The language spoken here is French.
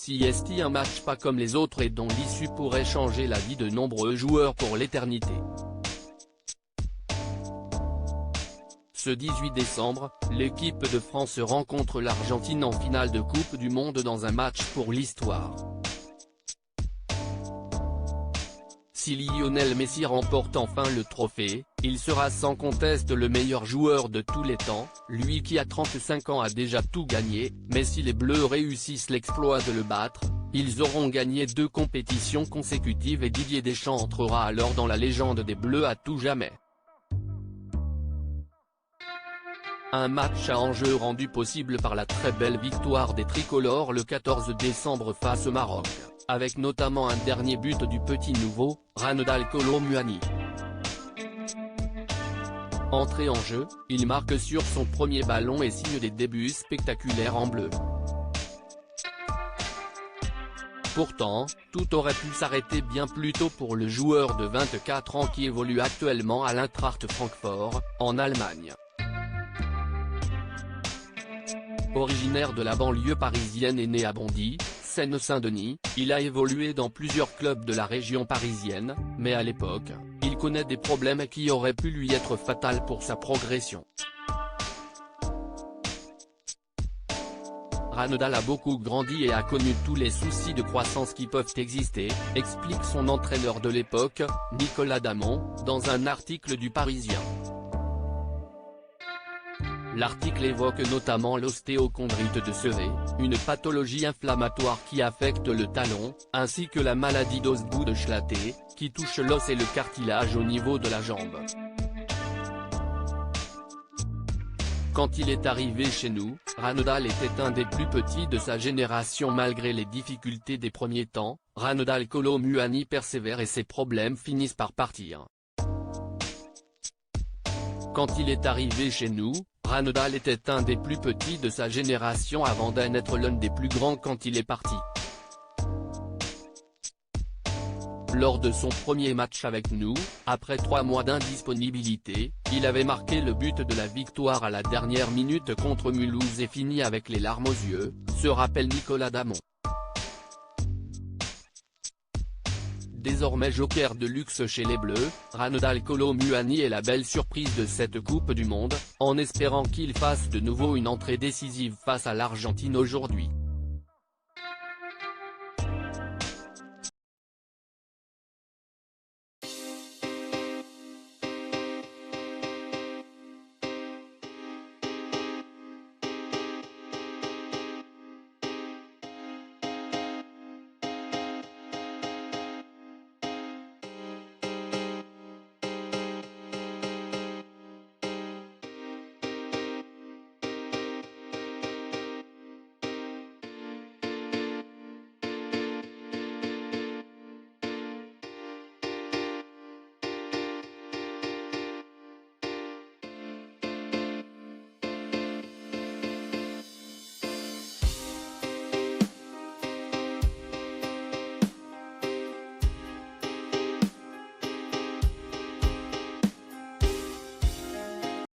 C'est un match pas comme les autres et dont l'issue pourrait changer la vie de nombreux joueurs pour l'éternité. Ce 18 décembre, l'équipe de France rencontre l'Argentine en finale de Coupe du Monde dans un match pour l'histoire. Si Lionel Messi remporte enfin le trophée, il sera sans conteste le meilleur joueur de tous les temps, lui qui à 35 ans a déjà tout gagné, mais si les Bleus réussissent l'exploit de le battre, ils auront gagné 2 compétitions consécutives et Didier Deschamps entrera alors dans la légende des Bleus à tout jamais. Un match à enjeu rendu possible par la très belle victoire des tricolores le 14 décembre face au Maroc, avec notamment un dernier but du petit nouveau, Ranedal Kolo Muani. Entré en jeu, il marque sur son premier ballon et signe des débuts spectaculaires en bleu. Pourtant, tout aurait pu s'arrêter bien plus tôt pour le joueur de 24 ans qui évolue actuellement à l'Eintracht Francfort, en Allemagne. Originaire de la banlieue parisienne et né à Bondy, Seine-Saint-Denis, il a évolué dans plusieurs clubs de la région parisienne, mais à l'époque, il connaît des problèmes qui auraient pu lui être fatals pour sa progression. Ranedal a beaucoup grandi et a connu tous les soucis de croissance qui peuvent exister, explique son entraîneur de l'époque, Nicolas Damon, dans un article du Parisien. L'article évoque notamment l'ostéochondrite de Sevé, une pathologie inflammatoire qui affecte le talon, ainsi que la maladie d'Osgood-Schlatter, qui touche l'os et le cartilage au niveau de la jambe. Quand il est arrivé chez nous, Ranedal était un des plus petits de sa génération malgré les difficultés des premiers temps, Ranedal Kolo Muani persévère et ses problèmes finissent par partir. Quand il est arrivé chez nous, Ranedal était un des plus petits de sa génération avant d'en être l'un des plus grands quand il est parti. Lors de son premier match avec nous, après 3 mois d'indisponibilité, il avait marqué le but de la victoire à la dernière minute contre Mulhouse et fini avec les larmes aux yeux, se rappelle Nicolas Damon. Désormais joker de luxe chez les Bleus, Ranedal Kolo Muani est la belle surprise de cette Coupe du Monde, en espérant qu'il fasse de nouveau une entrée décisive face à l'Argentine aujourd'hui.